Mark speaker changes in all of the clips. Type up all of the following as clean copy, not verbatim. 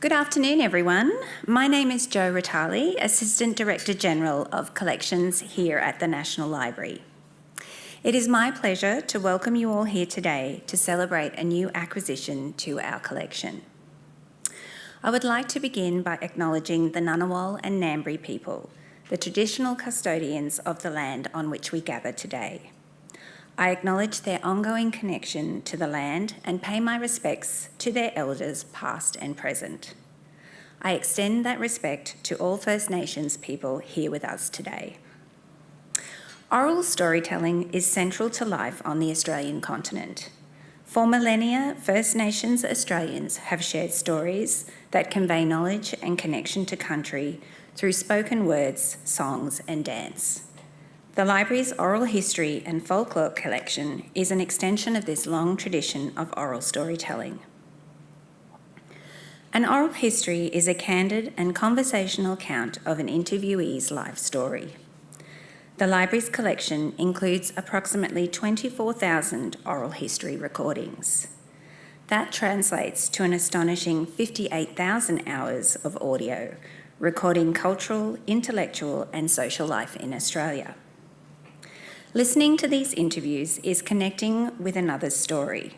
Speaker 1: Good afternoon, everyone. My name is Jo Ratali, Assistant Director General of Collections here at the National Library. It is my pleasure to welcome you all here today to celebrate a new acquisition to our collection. I would like to begin by acknowledging the Ngunnawal and Ngambri people, the traditional custodians of the land on which we gather today. I acknowledge their ongoing connection to the land and pay my respects to their elders past and present. I extend that respect to all First Nations people here with us today. Oral storytelling is central to life on the Australian continent. For millennia, First Nations Australians have shared stories that convey knowledge and connection to country through spoken words, songs and dance. The Library's Oral History and Folklore collection is an extension of this long tradition of oral storytelling. An oral history is a candid and conversational account of an interviewee's life story. The Library's collection includes approximately 24,000 oral history recordings. That translates to an astonishing 58,000 hours of audio, recording cultural, intellectual and social life in Australia. Listening to these interviews is connecting with another's story,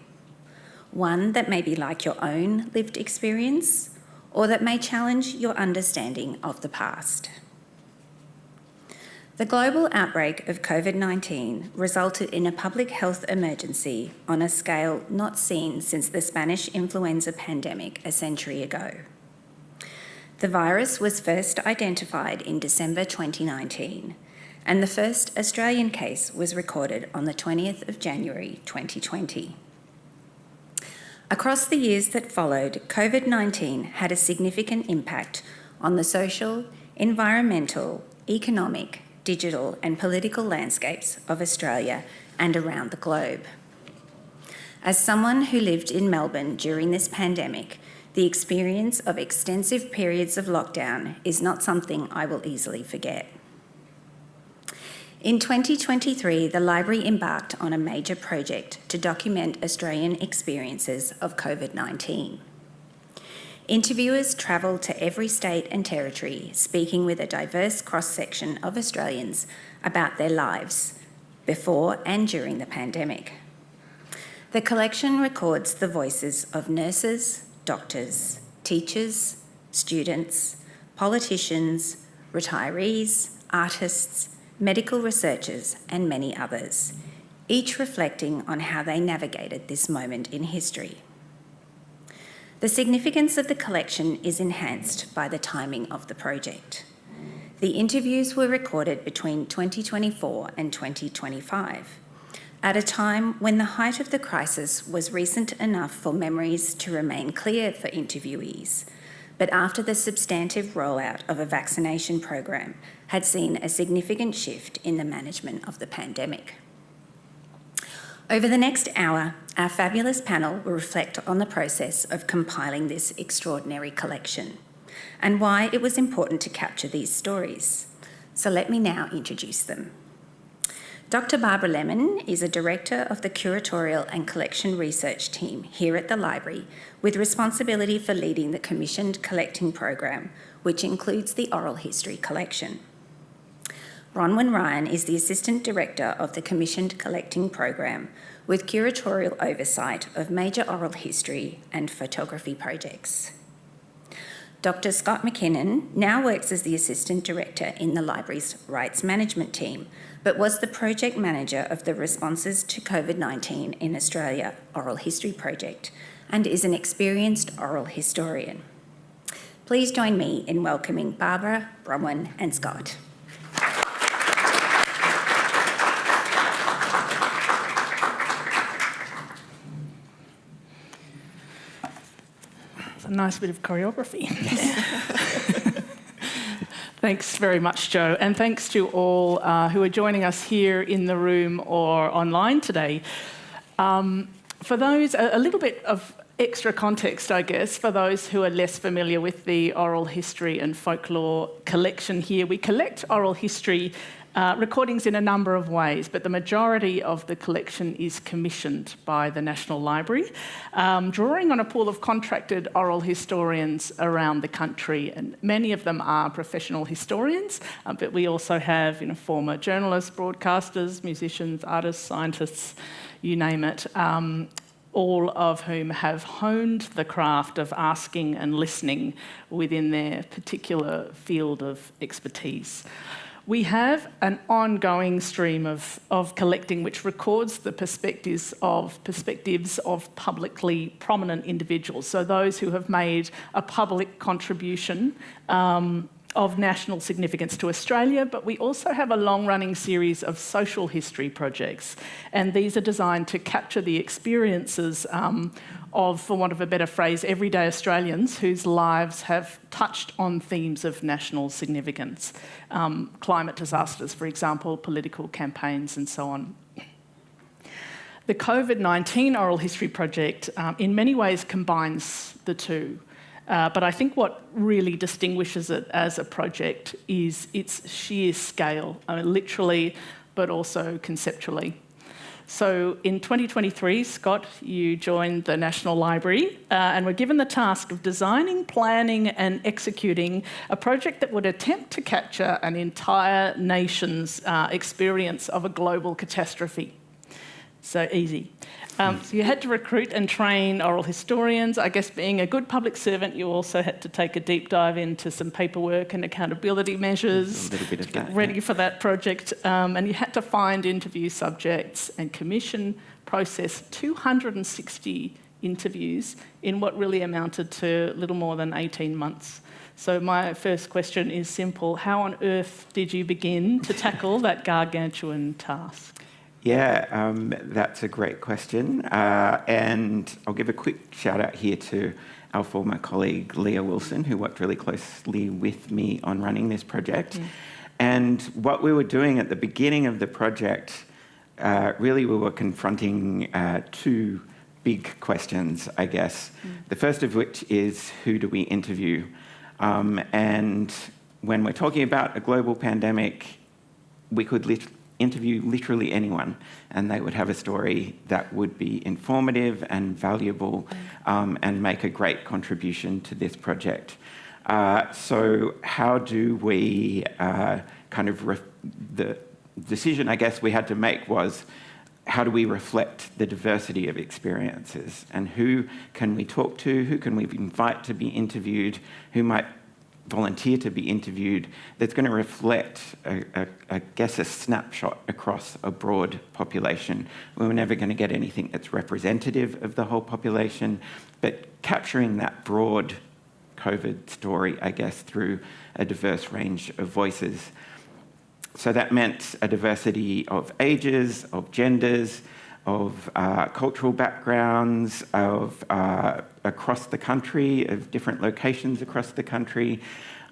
Speaker 1: one that may be like your own lived experience or that may challenge your understanding of the past. The global outbreak of COVID-19 resulted in a public health emergency on a scale not seen since the Spanish influenza pandemic a century ago. The virus was first identified in December 2019, and the first Australian case was recorded on the 20th of January 2020. Across the years that followed, COVID-19 had a significant impact on the social, environmental, economic, digital and political landscapes of Australia and around the globe. As someone who lived in Melbourne during this pandemic, the experience of extensive periods of lockdown is not something I will easily forget. In 2023, the Library embarked on a major project to document Australian experiences of COVID-19. Interviewers travelled to every state and territory, speaking with a diverse cross-section of Australians about their lives before and during the pandemic. The collection records the voices of nurses, doctors, teachers, students, politicians, retirees, artists, medical researchers and many others, each reflecting on how they navigated this moment in history. The significance of the collection is enhanced by the timing of the project. The interviews were recorded between 2024 and 2025, at a time when the height of the crisis was recent enough for memories to remain clear for interviewees, but after the substantive rollout of a vaccination program had seen a significant shift in the management of the pandemic. Over the next hour, our fabulous panel will reflect on the process of compiling this extraordinary collection and why it was important to capture these stories. So let me now introduce them. Dr. Barbara Lemon is a Director of the Curatorial and Collection Research Team here at the Library, with responsibility for leading the commissioned collecting program, which includes the Oral History Collection. Bronwyn Ryan is the Assistant Director of the Commissioned Collecting Program, with curatorial oversight of major oral history and photography projects. Dr. Scott McKinnon now works as the Assistant Director in the Library's Rights Management Team, but was the Project Manager of the Responses to COVID-19 in Australia Oral History Project and is an experienced oral historian. Please join me in welcoming Barbara, Bronwyn and Scott.
Speaker 2: A nice bit of choreography. Thanks very much, Jo, and thanks to all who are joining us here in the room or online today. For those, a little bit of extra context, I guess, for those who are less familiar with the Oral History and Folklore collection here. We collect oral history recordings in a number of ways, but the majority of the collection is commissioned by the National Library, drawing on a pool of contracted oral historians around the country, and many of them are professional historians, but we also have former journalists, broadcasters, musicians, artists, scientists, you name it, all of whom have honed the craft of asking and listening within their particular field of expertise. We have an ongoing stream of collecting which records the perspectives of publicly prominent individuals, so those who have made a public contribution of national significance to Australia, but we also have a long-running series of social history projects, and these are designed to capture the experiences of, for want of a better phrase, everyday Australians whose lives have touched on themes of national significance. Climate disasters, for example, political campaigns and so on. The COVID-19 Oral History Project in many ways combines the two. But I think what really distinguishes it as a project is its sheer scale, literally, but also conceptually. So in 2023, Scott, you joined the National Library and were given the task of designing, planning and executing a project that would attempt to capture an entire nation's experience of a global catastrophe. So easy. So you had to recruit and train oral historians. I guess being a good public servant, you also had to take a deep dive into some paperwork and accountability measures. A little bit of that. Get ready for that project. And you had to find interview subjects and commission, process 260 interviews in what really amounted to little more than 18 months. So my first question is simple. How on earth did you begin to tackle that gargantuan task?
Speaker 3: Yeah, that's a great question. And I'll give a quick shout out here to our former colleague, Leah Wilson, who worked really closely with me on running this project. And what we were doing at the beginning of the project, really we were confronting two big questions, I guess. The first of which is, who do we interview? And when we're talking about a global pandemic, we could interview literally anyone, and they would have a story that would be informative and valuable and make a great contribution to this project. So how do we the decision I guess we had to make was, how do we reflect the diversity of experiences, and who can we talk to, who can we invite to be interviewed, who might volunteer to be interviewed, that's going to reflect, I guess, a snapshot across a broad population. We were never going to get anything that's representative of the whole population, but capturing that broad COVID story, I guess, through a diverse range of voices. So that meant a diversity of ages, of genders, of cultural backgrounds, of across the country, of different locations across the country.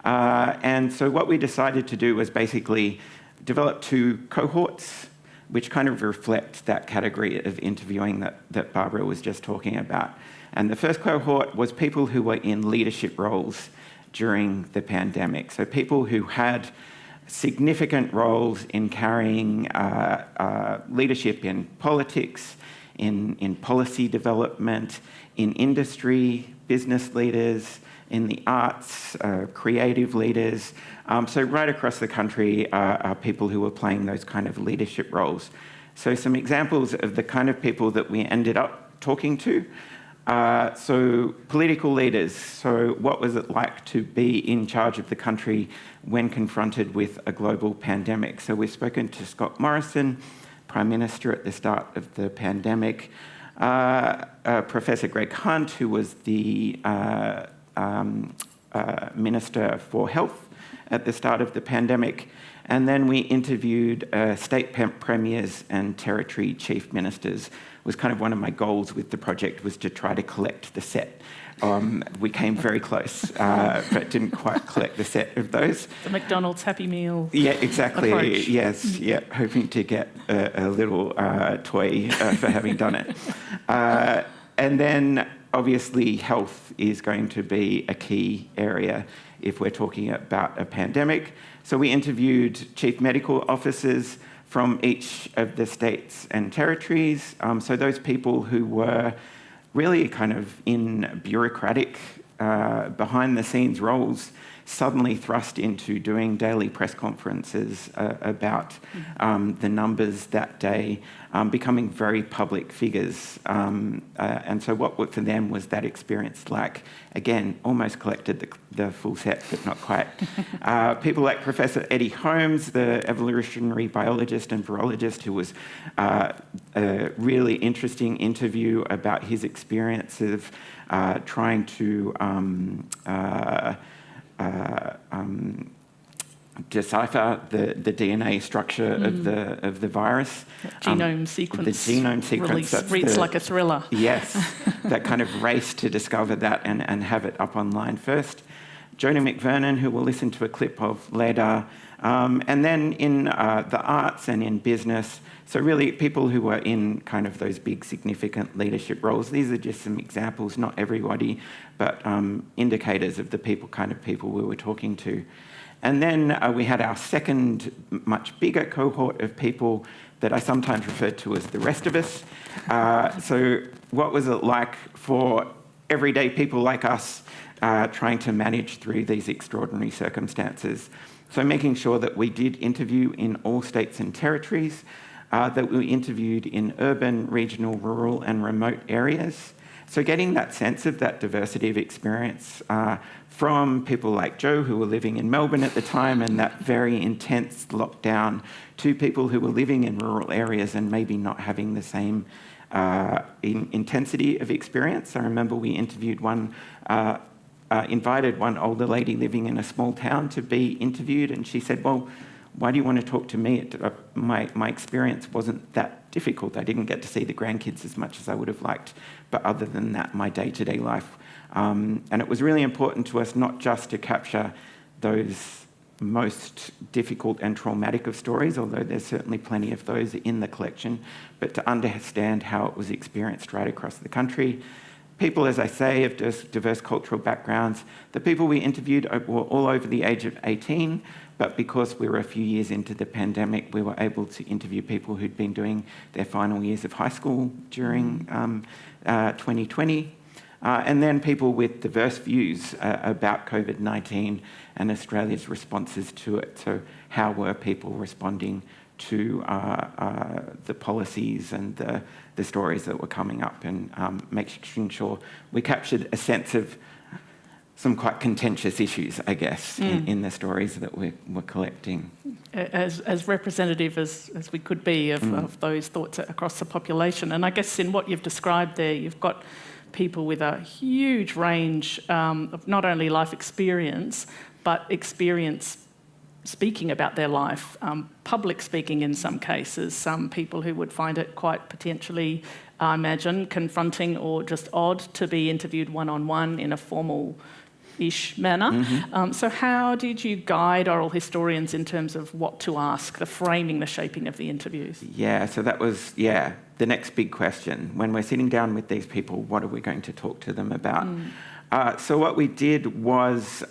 Speaker 3: And so what we decided to do was basically develop two cohorts, which kind of reflect that category of interviewing that Barbara was just talking about. And the first cohort was people who were in leadership roles during the pandemic. So people who had significant roles in carrying leadership in politics, in policy development, in industry, business leaders, in the arts, creative leaders. So right across the country are people who were playing those kind of leadership roles. So some examples of the kind of people that we ended up talking to. So political leaders. So what was it like to be in charge of the country when confronted with a global pandemic? So we've spoken to Scott Morrison, Prime Minister at the start of the pandemic, Professor Greg Hunt, who was the Minister for Health at the start of the pandemic. And then we interviewed state premiers and territory chief ministers. It was kind of one of my goals with the project, was to try to collect the set. We came very close, but didn't quite collect the set of those.
Speaker 2: The McDonald's Happy Meal.
Speaker 3: Yeah, exactly.
Speaker 2: Approach.
Speaker 3: Yes, yeah, hoping to get a little toy for having done it. And then obviously, health is going to be a key area if we're talking about a pandemic. So we interviewed chief medical officers from each of the states and territories. So those people who were really kind of in bureaucratic, behind-the-scenes roles, suddenly thrust into doing daily press conferences about the numbers that day, becoming very public figures. And so what for them was that experience like? Again, almost collected the full set, but not quite. People like Professor Eddie Holmes, the evolutionary biologist and virologist, who was a really interesting interview about his experience of trying to decipher the DNA structure of the virus.
Speaker 2: Genome sequence.
Speaker 3: The genome sequence.
Speaker 2: Reads like a thriller.
Speaker 3: Yes, that kind of race to discover that and have it up online first. Joni McKinnon, who we'll listen to a clip of later. And then in the arts and in business, so really people who were in kind of those big significant leadership roles. These are just some examples, not everybody, but indicators of the kind of people we were talking to. And then we had our second, much bigger cohort of people that I sometimes refer to as the rest of us. So what was it like for everyday people like us trying to manage through these extraordinary circumstances? So making sure that we did interview in all states and territories, that we interviewed in urban, regional, rural and remote areas. So getting that sense of that diversity of experience from people like Joe, who were living in Melbourne at the time and that very intense lockdown, to people who were living in rural areas and maybe not having the same intensity of experience. I remember we interviewed invited one older lady living in a small town to be interviewed, and she said, well, why do you want to talk to me? My experience wasn't that difficult. I didn't get to see the grandkids as much as I would have liked, but other than that, my day-to-day life. And it was really important to us not just to capture those most difficult and traumatic of stories, although there's certainly plenty of those in the collection, but to understand how it was experienced right across the country. People, as I say, of diverse cultural backgrounds. The people we interviewed were all over the age of 18, but because we were a few years into the pandemic, we were able to interview people who'd been doing their final years of high school during 2020. And then people with diverse views about COVID-19 and Australia's responses to it. So how were people responding to the policies and the stories that were coming up, and making sure we captured a sense of some quite contentious issues, I guess, in the stories that we're collecting.
Speaker 2: As representative as we could be of those thoughts across the population. And I guess in what you've described there, you've got people with a huge range of not only life experience, but experience speaking about their life, public speaking in some cases. Some people who would find it quite potentially, I imagine, confronting or just odd to be interviewed one-on-one in a formal-ish manner. So how did you guide oral historians in terms of what to ask, the framing, the shaping of the interviews?
Speaker 3: Yeah, so that was, the next big question. When we're sitting down with these people, what are we going to talk to them about? So what we did was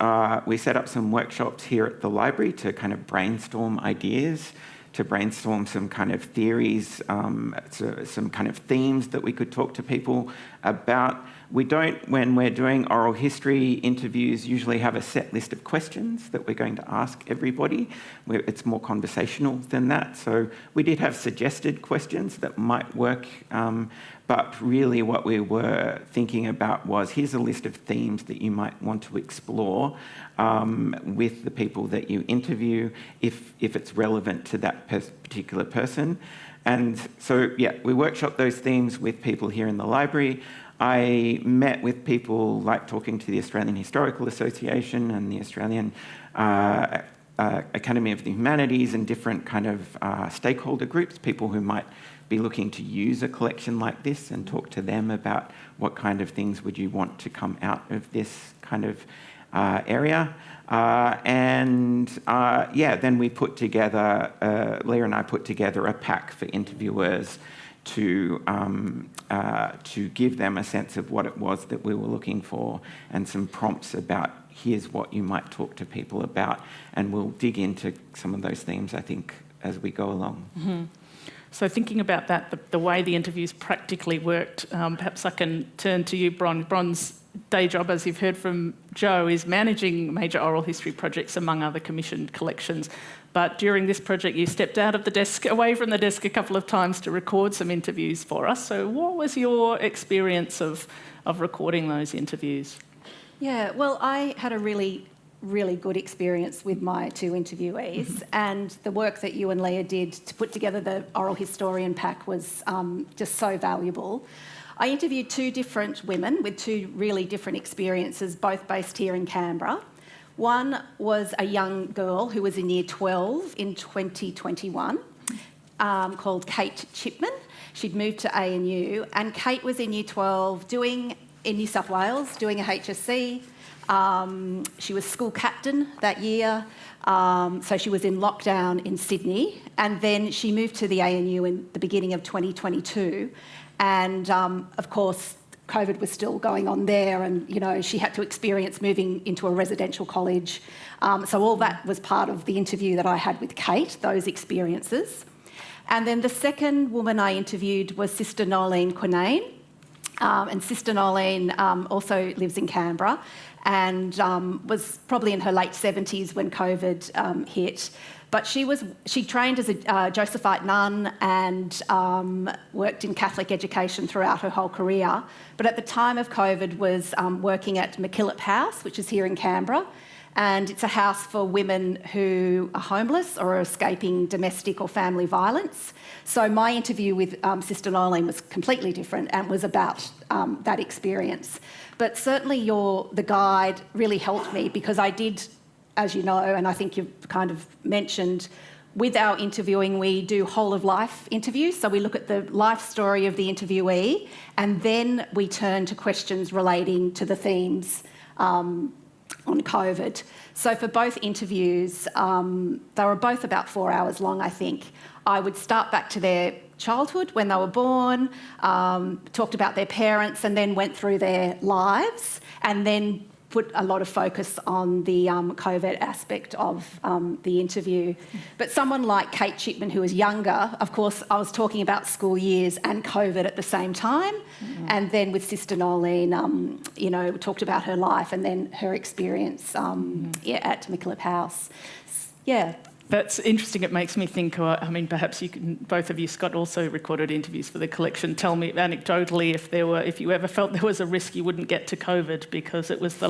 Speaker 3: we set up some workshops here at the library to kind of brainstorm ideas, to brainstorm some kind of theories, some kind of themes that we could talk to people about. We don't, when we're doing oral history interviews, usually have a set list of questions that we're going to ask everybody. It's more conversational than that. So we did have suggested questions that might work, but really what we were thinking about was, here's a list of themes that you might want to explore with the people that you interview, if it's relevant to that particular person. And so, we workshop those themes with people here in the library. I met with people like talking to the Australian Historical Association and the Australian Academy of the Humanities and different kind of stakeholder groups, people who might be looking to use a collection like this, and talk to them about what kind of things would you want to come out of this kind of area. Then we put together, Leah and I put together a pack for interviewers to give them a sense of what it was that we were looking for, and some prompts about here's what you might talk to people about, and we'll dig into some of those themes, I think, as we go along.
Speaker 2: Mm-hmm. So thinking about that, the way the interviews practically worked, perhaps I can turn to you, Bron. Bron's day job, as you've heard from Joe, is managing major oral history projects among other commissioned collections. But during this project, you stepped away from the desk a couple of times to record some interviews for us. So what was your experience of recording those interviews?
Speaker 4: Yeah, well, I had a really good experience with my two interviewees, and the work that you and Leah did to put together the oral historian pack was just so valuable. I interviewed two different women with two really different experiences, both based here in Canberra. One was a young girl who was in Year 12 in 2021, called Kate Chipman. She'd moved to ANU, and Kate was in Year 12 in New South Wales, doing a HSC. She was school captain that year, so she was in lockdown in Sydney, and then she moved to the ANU in the beginning of 2022, and of course COVID was still going on there, and she had to experience moving into a residential college. So all that was part of the interview that I had with Kate, those experiences. And then the second woman I interviewed was Sister Nolene Quinane, and Sister Nolene also lives in Canberra, and was probably in her late 70s when COVID hit. But she trained as a Josephite nun and worked in Catholic education throughout her whole career. But at the time of COVID was working at McKinnon House, which is here in Canberra. And it's a house for women who are homeless or are escaping domestic or family violence. So my interview with Sister Nolene was completely different and was about that experience. But certainly the guide really helped me, because I did, as you know, and I think you've kind of mentioned, with our interviewing, we do whole of life interviews. So we look at the life story of the interviewee, and then we turn to questions relating to the themes on COVID. So for both interviews, they were both about 4 hours long, I think. I would start back to their childhood, when they were born, talked about their parents, and then went through their lives, and then put a lot of focus on the COVID aspect of the interview. But someone like Kate Chipman, who was younger, of course, I was talking about school years and COVID at the same time. Mm-hmm. And then with Sister Nolene, we talked about her life and then her experience at McKinnon House. Yeah.
Speaker 2: That's interesting. It makes me think, perhaps both of you, Scott, also recorded interviews for the collection. Tell me anecdotally if you ever felt there was a risk you wouldn't get to COVID, because it was the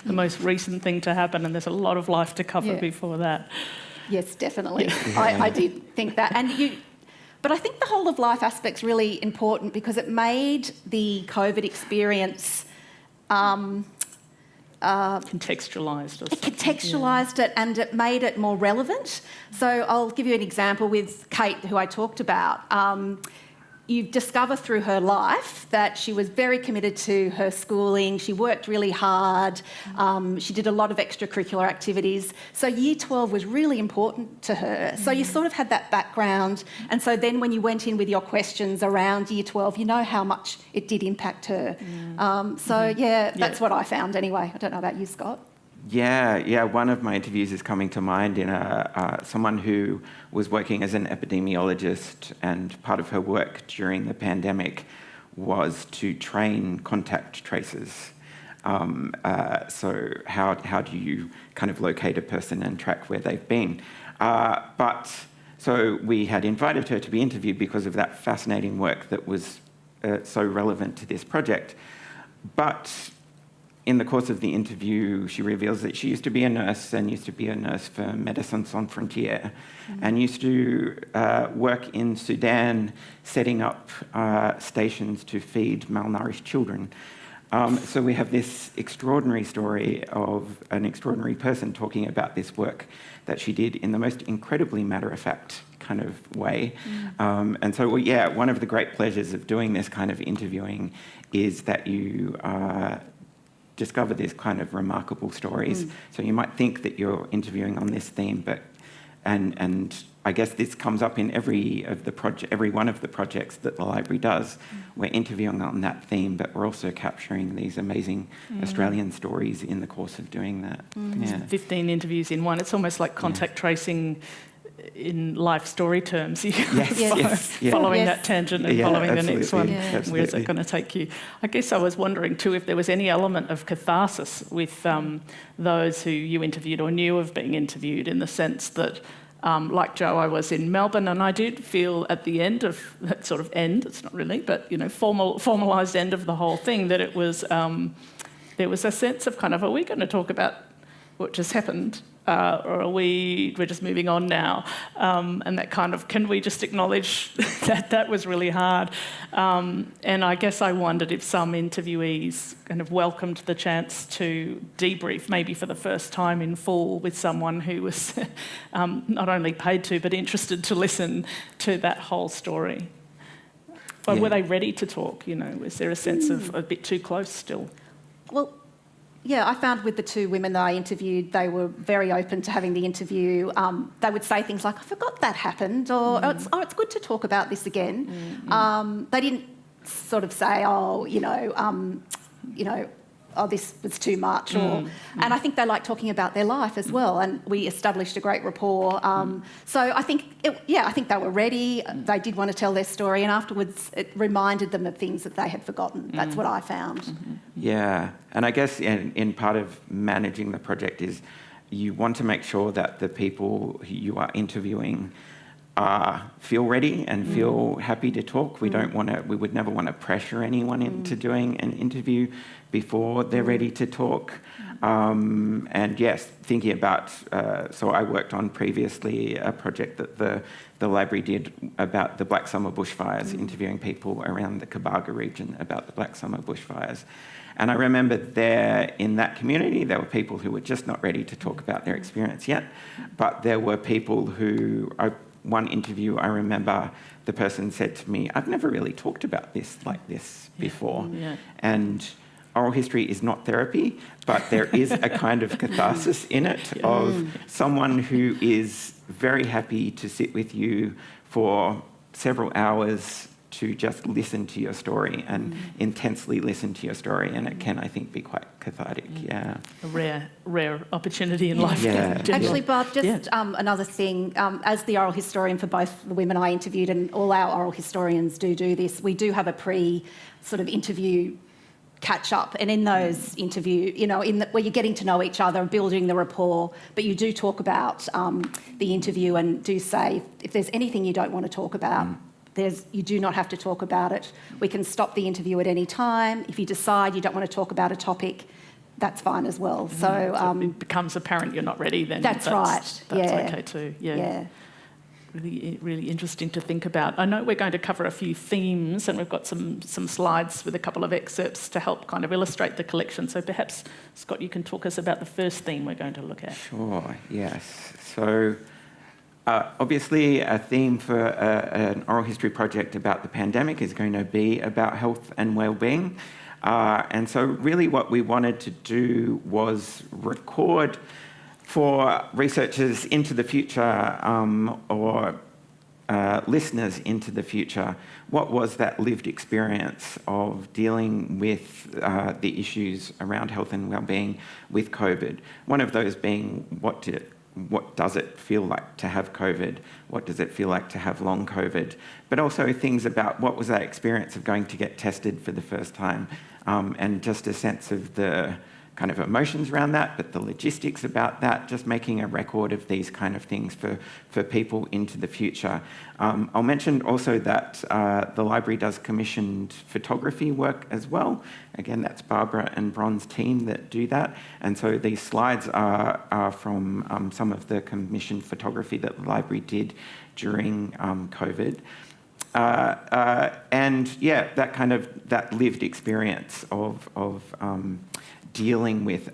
Speaker 2: most recent thing to happen, and there's a lot of life to cover before that.
Speaker 4: Yes, definitely. Yeah. I did think that. But I think the whole of life aspect's really important, because it made the COVID experience
Speaker 2: contextualised.
Speaker 4: It contextualised it, and it made it more relevant. So I'll give you an example with Kate, who I talked about. You discover through her life that she was very committed to her schooling. She worked really hard. She did a lot of extracurricular activities. So Year 12 was really important to her. So you sort of had that background. And so then when you went in with your questions around Year 12, you know how much it did impact her. That's what I found anyway. I don't know about you, Scott.
Speaker 3: Yeah. One of my interviews is coming to mind in someone who was working as an epidemiologist, and part of her work during the pandemic was to train contact tracers. So how do you kind of locate a person and track where they've been? So we had invited her to be interviewed because of that fascinating work that was so relevant to this project. But in the course of the interview, she reveals that she used to be a nurse, and used to be a nurse for Médecins Sans Frontières, and used to work in Sudan, setting up stations to feed malnourished children. So we have this extraordinary story of an extraordinary person talking about this work that she did in the most incredibly matter-of-fact kind of way. And so, one of the great pleasures of doing this kind of interviewing is that you discover these kind of remarkable stories. So you might think that you're interviewing on this theme, and I guess this comes up in every one of the projects that the library does. We're interviewing on that theme, but we're also capturing these amazing Australian stories in the course of doing that. Yeah.
Speaker 2: 15 interviews in one. It's almost like contact tracing in life story terms. Following that tangent and following the next one.
Speaker 3: Yeah.
Speaker 2: Where's it going to take you? I guess I was wondering too if there was any element of catharsis with those who you interviewed or knew of being interviewed, in the sense that, like Joe, I was in Melbourne, and I did feel at the end of that sort of end, it's not really, but formalised end of the whole thing, that it was there was a sense of kind of, are we going to talk about what just happened, or we're just moving on now? And that kind of, can we just acknowledge that was really hard? And I guess I wondered if some interviewees kind of welcomed the chance to debrief, maybe for the first time in full, with someone who was not only paid to, but interested to listen to that whole story. But were they ready to talk? Was there a sense of a bit too close still?
Speaker 4: Well, yeah, I found with the two women that I interviewed, they were very open to having the interview. They would say things like, I forgot that happened, or it's good to talk about this again. They didn't sort of say, this was too much. And I think they like talking about their life as well, and we established a great rapport. So I think, I think they were ready. They did want to tell their story, and afterwards it reminded them of things that they had forgotten. That's what I found.
Speaker 3: Yeah, and I guess in part of managing the project is you want to make sure that the people who you are interviewing feel ready and feel happy to talk. We would never want to pressure anyone into doing an interview before they're ready to talk. And yes, thinking about, so I worked on previously a project that the library did about the Black Summer bushfires, interviewing people around the Kabaga region about the Black Summer bushfires. And I remember there in that community, there were people who were just not ready to talk about their experience yet, but there were people who, one interview, I remember the person said to me, I've never really talked about this like this before. And oral history is not therapy, but there is a kind of catharsis in it of someone who is very happy to sit with you for several hours to just listen to your story and intensely listen to your story, and it can, I think, be quite cathartic. A
Speaker 2: rare opportunity in life.
Speaker 4: Actually, Barb, just another thing, as the oral historian for both the women I interviewed, and all our oral historians do this, we do have a sort of interview catch up, and in those interview, where you're getting to know each other, building the rapport, but you do talk about the interview and do say, if there's anything you don't want to talk about, you do not have to talk about it. We can stop the interview at any time. If you decide you don't want to talk about a topic, that's fine as well. So
Speaker 2: if it becomes apparent you're not ready, then that's
Speaker 4: right.
Speaker 2: That's okay too. Really, really interesting to think about. I know we're going to cover a few themes, and we've got some slides with a couple of excerpts to help kind of illustrate the collection. So perhaps, Scott, you can talk us about the first theme we're going to look at.
Speaker 3: Sure, yes. So obviously a theme for an oral history project about the pandemic is going to be about health and well-being. And so really what we wanted to do was record for researchers into the future or listeners into the future, what was that lived experience of dealing with the issues around health and well-being with COVID? One of those being, what does it feel like to have COVID? What does it feel like to have long COVID? But also things about what was that experience of going to get tested for the first time, and just a sense of the kind of emotions around that, but the logistics about that, just making a record of these kind of things for people into the future. I'll mention also that the library does commissioned photography work as well. Again, that's Barbara and Bron's team that do that. And so these slides are from some of the commissioned photography that the library did during COVID. And yeah, that lived experience of dealing with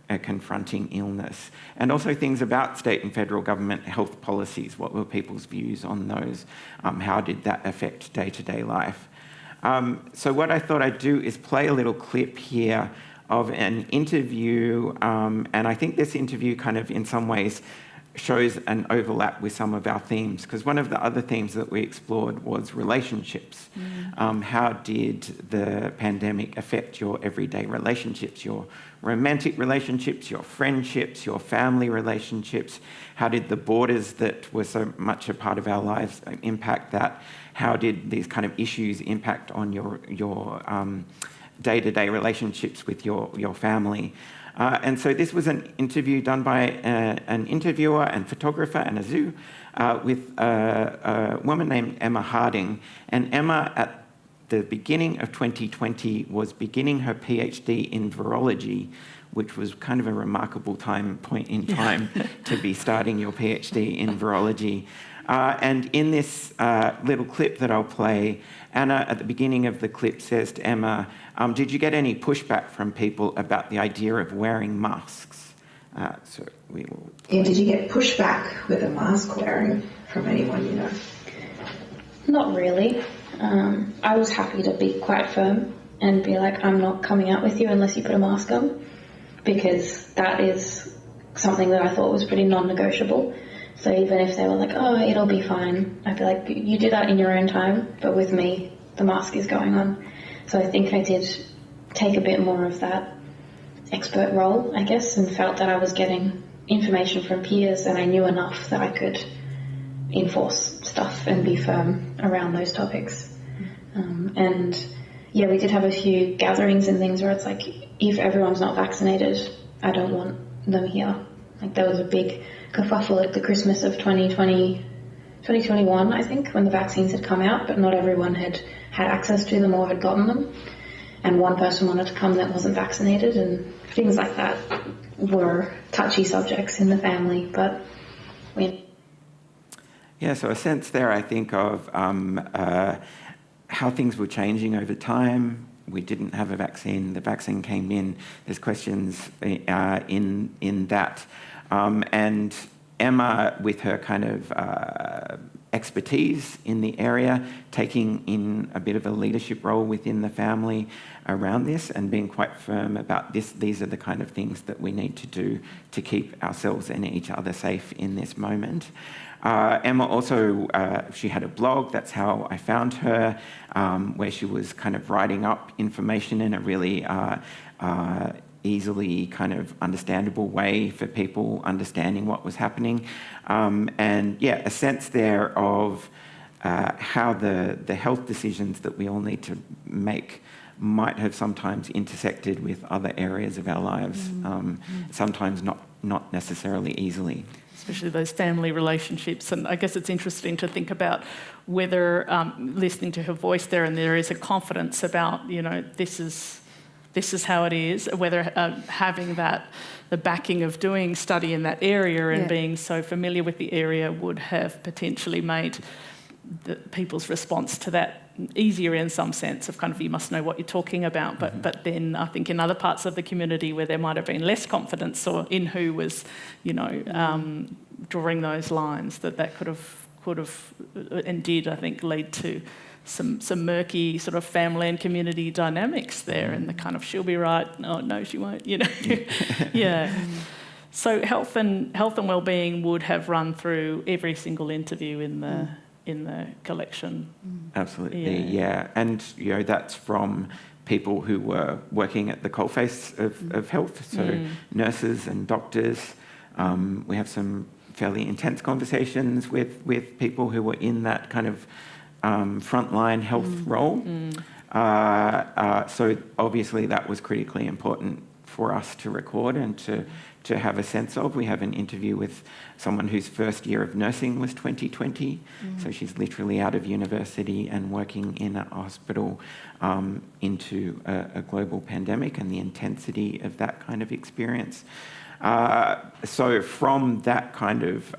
Speaker 3: a confronting illness, and also things about state and federal government health policies. What were people's views on those? How did that affect day-to-day life? So what I thought I'd do is play a little clip here of an interview, and I think this interview kind of in some ways shows an overlap with some of our themes, because one of the other themes that we explored was relationships. How did the pandemic affect your everyday relationships, your romantic relationships, your friendships, your family relationships? How did the borders that were so much a part of our lives impact that? How did these kind of issues impact on your day-to-day relationships with your family? And so this was an interview done by an interviewer and photographer and a zoo with a woman named Emma Harding. And Emma, at the beginning of 2020, was beginning her PhD in virology, which was kind of a remarkable point in time to be starting your PhD in virology. And in this little clip that I'll play, Anna, at the beginning of the clip, says to Emma, did you get any pushback from people about the idea of wearing masks? So we will...
Speaker 5: Yeah, did you get pushback with a mask wearing from anyone you know?
Speaker 6: Not really. I was happy to be quite firm and be like, I'm not coming out with you unless you put a mask on, because that is something that I thought was pretty non-negotiable. So even if they were like, oh, it'll be fine, I'd be like, you do that in your own time, but with me, the mask is going on. So I think I did take a bit more of that expert role, I guess, and felt that I was getting information from peers and I knew enough that I could enforce stuff and be firm around those topics. And yeah, we did have a few gatherings and things where it's like, if everyone's not vaccinated, I don't want them here. Like there was a big kerfuffle at the Christmas of 2021, I think, when the vaccines had come out, but not everyone had access to them or had gotten them. And one person wanted to come that wasn't vaccinated, and things like that were touchy subjects in the family. But
Speaker 3: yeah, so a sense there, I think, of how things were changing over time. We didn't have a vaccine. The vaccine came in. There's questions in that. And Emma, with her kind of expertise in the area, taking in a bit of a leadership role within the family around this and being quite firm about this. These are the kind of things that we need to do to keep ourselves and each other safe in this moment. Emma also, she had a blog, that's how I found her, where she was kind of writing up information in a really easily kind of understandable way for people understanding what was happening. And yeah, a sense there of how the health decisions that we all need to make might have sometimes intersected with other areas of our lives, sometimes not necessarily easily.
Speaker 2: Especially those family relationships. And I guess it's interesting to think about whether listening to her voice there, and there is a confidence about, this is how it is, whether having the backing of doing study in that area and being so familiar with the area would have potentially made people's response to that easier in some sense of kind of, you must know what you're talking about. But then I think in other parts of the community where there might have been less confidence or in who was, drawing those lines, that could have and did, I think, lead to some murky sort of family and community dynamics there, and the kind of, she'll be right, no she won't, yeah. So health and wellbeing would have run through every single interview in the collection.
Speaker 3: Absolutely, yeah. And that's from people who were working at the coalface of health, so nurses and doctors. We have some fairly intense conversations with people who were in that kind of frontline health role. So obviously that was critically important for us to record and to have a sense of. We have an interview with someone whose first year of nursing was 2020, so she's literally out of university and working in a hospital into a global pandemic and the intensity of that kind of experience. So from that kind of,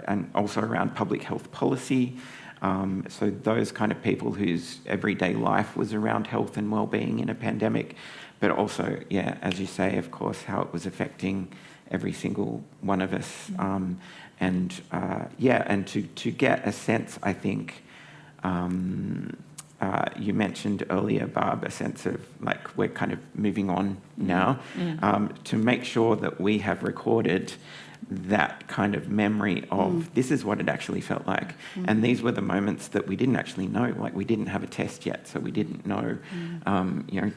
Speaker 3: and also around public health policy, so those kind of people whose everyday life was around health and well-being in a pandemic, but also, as you say, of course, how it was affecting every single one of us. And to get a sense, I think, you mentioned earlier, Barb, a sense of like we're kind of moving on now, to make sure that we have recorded that kind of memory of this is what it actually felt like. And these were the moments that we didn't actually know, like we didn't have a test yet, so we didn't know,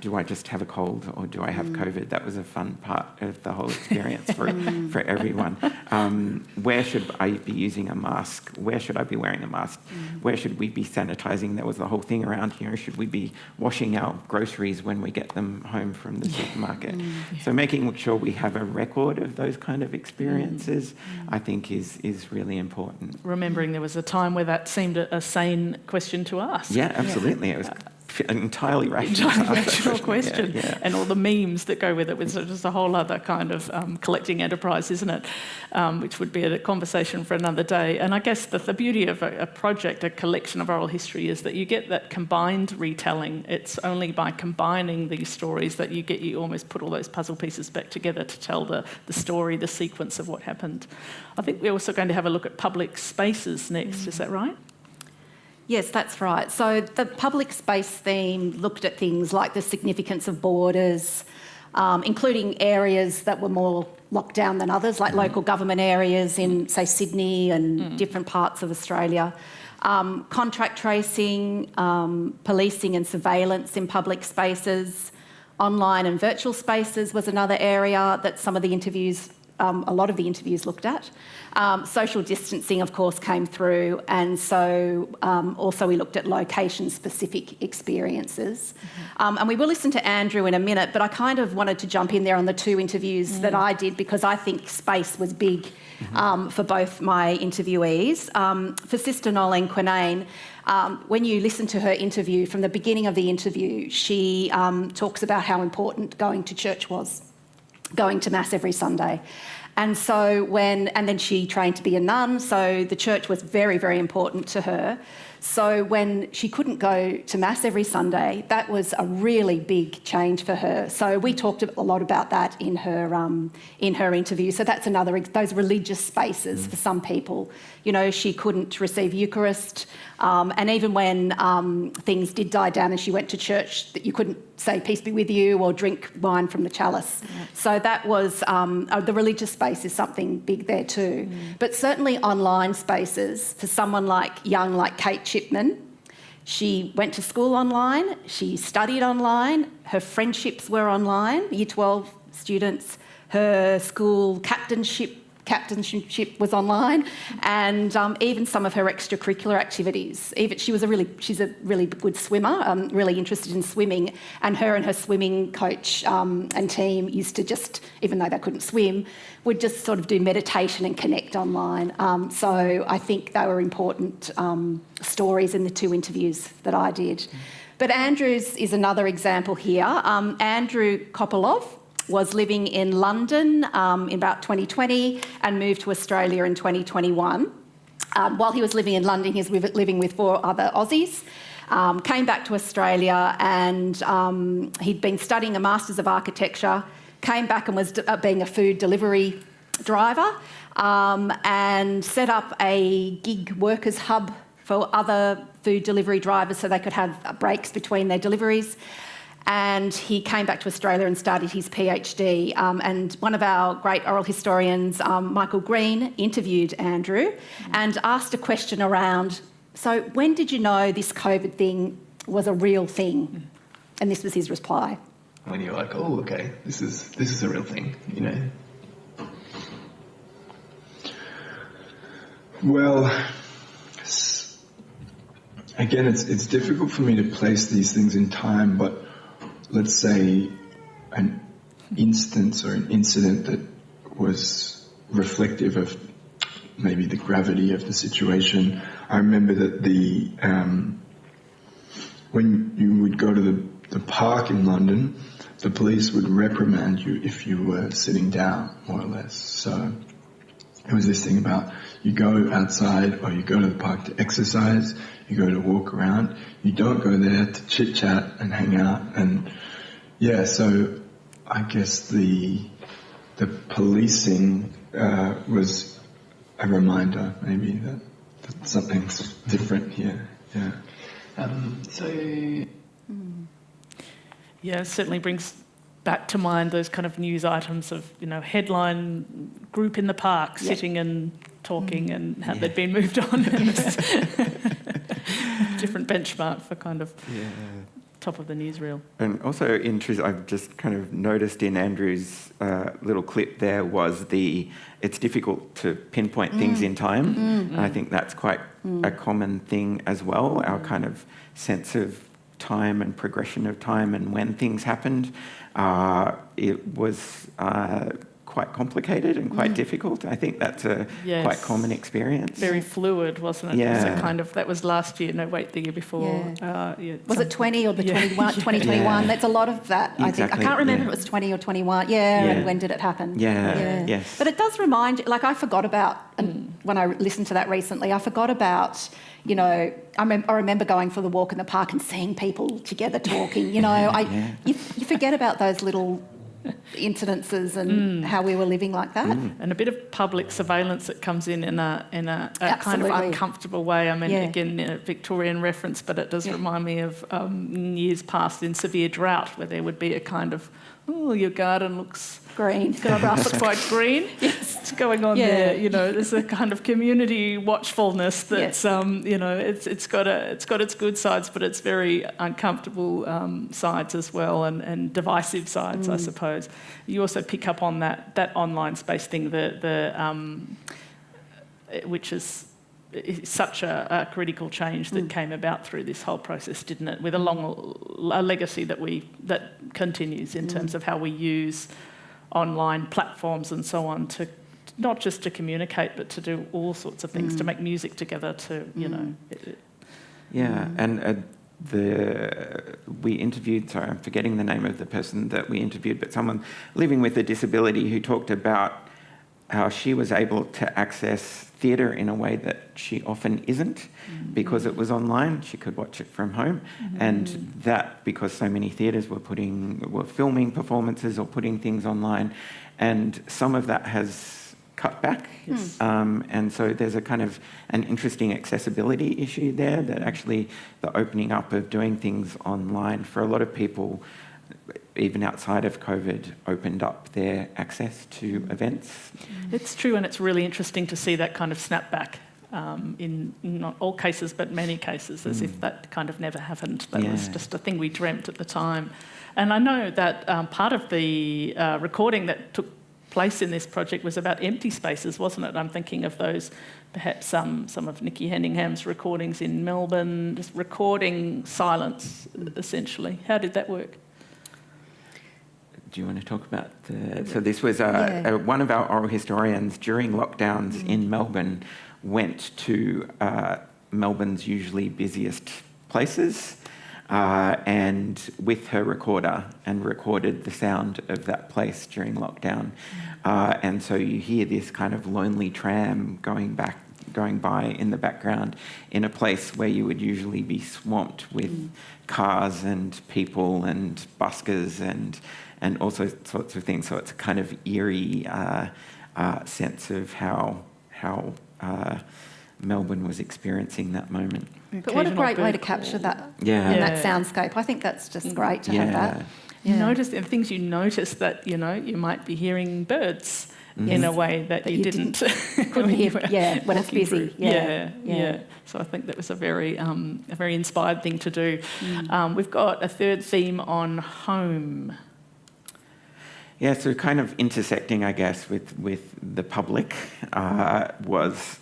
Speaker 3: do I just have a cold or do I have COVID? That was a fun part of the whole experience for everyone. Where should I be using a mask? Where should I be wearing a mask? Where should we be sanitizing? There was the whole thing around, should we be washing our groceries when we get them home from the supermarket? So making sure we have a record of those kind of experiences, I think is really important.
Speaker 2: Remembering there was a time where that seemed a sane question to ask.
Speaker 3: Yeah, absolutely. It was an entirely rational
Speaker 2: question. And all the memes that go with it was just a whole other kind of collecting enterprise, isn't it? Which would be a conversation for another day. And I guess the beauty of a project, a collection of oral history, is that you get that combined retelling. It's only by combining these stories that you almost put all those puzzle pieces back together to tell the story, the sequence of what happened. I think we're also going to have a look at public spaces next, is that right?
Speaker 4: Yes, that's right. So the public space theme looked at things like the significance of borders, including areas that were more locked down than others, like local government areas in, say, Sydney and different parts of Australia. Contact tracing, policing and surveillance in public spaces, online and virtual spaces was another area that some of the interviews, a lot of the interviews looked at. Social distancing, of course, came through, and so also we looked at location-specific experiences. And we will listen to Andrew in a minute, but I kind of wanted to jump in there on the two interviews that I did because I think space was big for both my interviewees. For Sister Nolene Quinane, when you listen to her interview, from the beginning of the interview, she talks about how important going to church was, going to Mass every Sunday. And so and then she trained to be a nun, so the church was very, very important to her. So when she couldn't go to Mass every Sunday, that was a really big change for her. So we talked a lot about that in her interview. So that's another, those religious spaces for some people. She couldn't receive Eucharist, and even when things did die down and she went to church, that you couldn't say peace be with you or drink wine from the chalice. So that was, the religious space is something big there too. But certainly online spaces, for someone like Kate Chipman, she went to school online, she studied online, her friendships were online, Year 12 students, her school captainship was online, and even some of her extracurricular activities. She's a really good swimmer, really interested in swimming, and her swimming coach and team used to just, even though they couldn't swim, would just sort of do meditation and connect online. So I think they were important stories in the two interviews that I did. But Andrew's is another example here. Andrew Kopolov was living in London in about 2020 and moved to Australia in 2021. While he was living in London, he was living with 4 other Aussies, came back to Australia, and he'd been studying a Masters of Architecture, came back and was being a food delivery driver, and set up a gig workers hub for other food delivery drivers so they could have breaks between their deliveries. And he came back to Australia and started his PhD. And one of our great oral historians, Michael Green, interviewed Andrew and asked a question around, so when did you know this COVID thing was a real thing? And this was his reply.
Speaker 7: When you're like, oh, okay, this is a real thing, Well, again, it's difficult for me to place these things in time, but let's say an instance or an incident that was reflective of maybe the gravity of the situation. I remember that when you would go to the park in London, the police would reprimand you if you were sitting down, more or less. So it was this thing about you go outside or you go to the park to exercise, you go to walk around, you don't go there to chit-chat and hang out. And yeah, so I guess the policing was a reminder maybe that something's different here. Yeah.
Speaker 2: Yeah, it certainly brings back to mind those kind of news items of, headline group in the park sitting and talking and how they'd been moved on. Different benchmark for kind of top of the newsreel.
Speaker 3: And also I've just kind of noticed in Andrew's little clip there was it's difficult to pinpoint things in time. And I think that's quite a common thing as well, our kind of sense of time and progression of time and when things happened. It was quite complicated and quite difficult. I think that's a quite common experience.
Speaker 2: Very fluid, wasn't it?
Speaker 3: Yeah.
Speaker 2: It was a kind of, that was last year, the year before.
Speaker 4: Was it 20 or the 2021? That's a lot of that, I think. I can't remember if it was 20 or 21. And when did it happen?
Speaker 3: Yes.
Speaker 4: But it does remind you, like I forgot about, and when I listened to that recently, I forgot about, I remember going for the walk in the park and seeing people together talking, you forget about those little incidences and how we were living like that.
Speaker 2: And a bit of public surveillance that comes in a kind of uncomfortable way. I mean, again, Victorian reference, but it does remind me of years past in severe drought where there would be a kind of, your garden looks
Speaker 4: green,
Speaker 2: looks quite green. What's going on there? There's a kind of community watchfulness that's, it's got its good sides, but it's very uncomfortable sides as well, and divisive sides, I suppose. You also pick up on that online space thing, which is such a critical change that came about through this whole process, didn't it? With a legacy that continues in terms of how we use online platforms and so on to not just to communicate, but to do all sorts of things, to make music together,
Speaker 3: and we interviewed, sorry, I'm forgetting the name of the person that we interviewed, but someone living with a disability who talked about how she was able to access theatre in a way that she often isn't because it was online. She could watch it from home, and that because so many theatres were filming performances or putting things online, and some of that has cut back. And so there's a kind of an interesting accessibility issue there, that actually the opening up of doing things online for a lot of people, even outside of COVID, opened up their access to events.
Speaker 2: It's true, and it's really interesting to see that kind of snapback in not all cases, but many cases, as if that kind of never happened. That was just a thing we dreamt at the time. And I know that part of the recording that took place in this project was about empty spaces, wasn't it? I'm thinking of those, perhaps some of Nikki Henningham's recordings in Melbourne, just recording silence, essentially. How did that work?
Speaker 3: Do you want to talk about so this was one of our oral historians during lockdowns in Melbourne went to Melbourne's usually busiest places and with her recorder and recorded the sound of that place during lockdown. And so you hear this kind of lonely tram going by in the background in a place where you would usually be swamped with cars and people and buskers and all sorts of things. So it's a kind of eerie sense of how Melbourne was experiencing that moment.
Speaker 4: But what a great way to capture that in that soundscape. I think that's just great to have that.
Speaker 2: Notice the things you notice that, you might be hearing birds in a way that you didn't
Speaker 4: couldn't hear when it's busy.
Speaker 2: So I think that was a very inspired thing to do. We've got a third theme on home.
Speaker 3: Yeah, so kind of intersecting, I guess, with the public was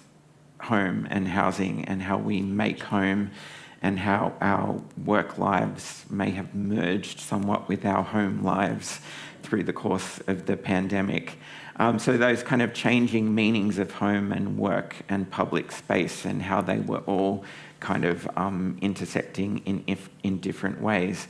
Speaker 3: home and housing, and how we make home, and how our work lives may have merged somewhat with our home lives through the course of the pandemic. So those kind of changing meanings of home and work and public space, and how they were all kind of intersecting in different ways.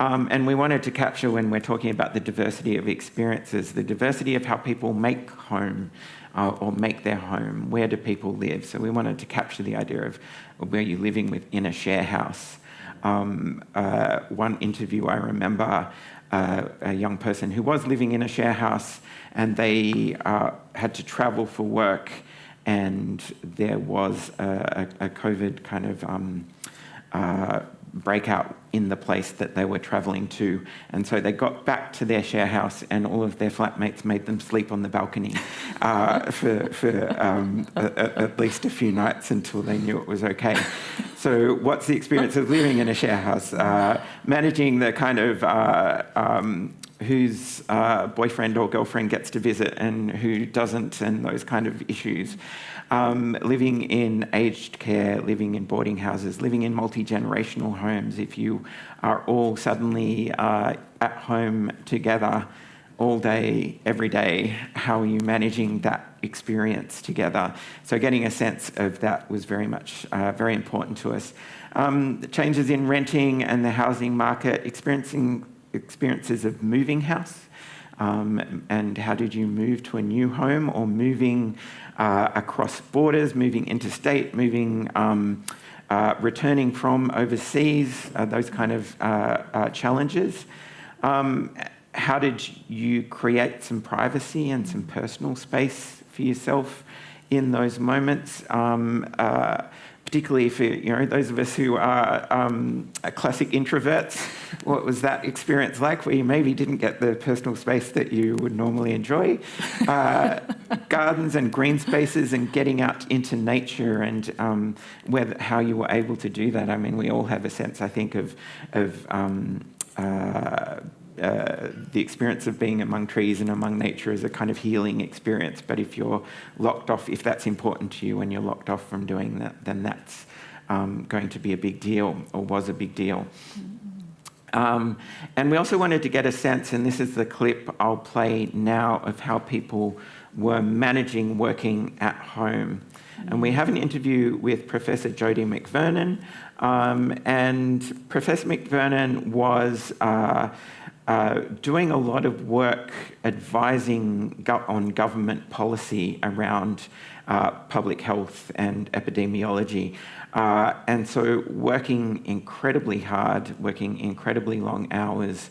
Speaker 3: And we wanted to capture, when we're talking about the diversity of experiences, the diversity of how people make home or make their home. Where do people live? So we wanted to capture the idea of where you're living in a share house. One interview I remember, a young person who was living in a share house, and they had to travel for work, and there was a COVID kind of breakout in the place that they were travelling to. And so they got back to their share house and all of their flatmates made them sleep on the balcony for at least a few nights until they knew it was okay. So what's the experience of living in a share house? Managing the kind of whose boyfriend or girlfriend gets to visit and who doesn't, and those kind of issues. Living in aged care, living in boarding houses, living in multi-generational homes. If you are all suddenly at home together all day, every day, how are you managing that experience together? So getting a sense of that was very much very important to us. The changes in renting and the housing market, experiences of moving house, and how did you move to a new home, or moving across borders, moving interstate, moving, returning from overseas, those kind of challenges. How did you create some privacy and some personal space for yourself in those moments? Particularly for those of us who are classic introverts, what was that experience like, where you maybe didn't get the personal space that you would normally enjoy? Gardens and green spaces and getting out into nature, and how you were able to do that. I mean, we all have a sense, I think, of the experience of being among trees and among nature is a kind of healing experience. But if you're locked off, if that's important to you and you're locked off from doing that, then that's going to be a big deal, or was a big deal. And we also wanted to get a sense, and this is the clip I'll play now, of how people were managing working at home. And we have an interview with Professor Jodie McVernon, and Professor McVernon was doing a lot of work advising on government policy around public health and epidemiology. And so working incredibly hard, working incredibly long hours,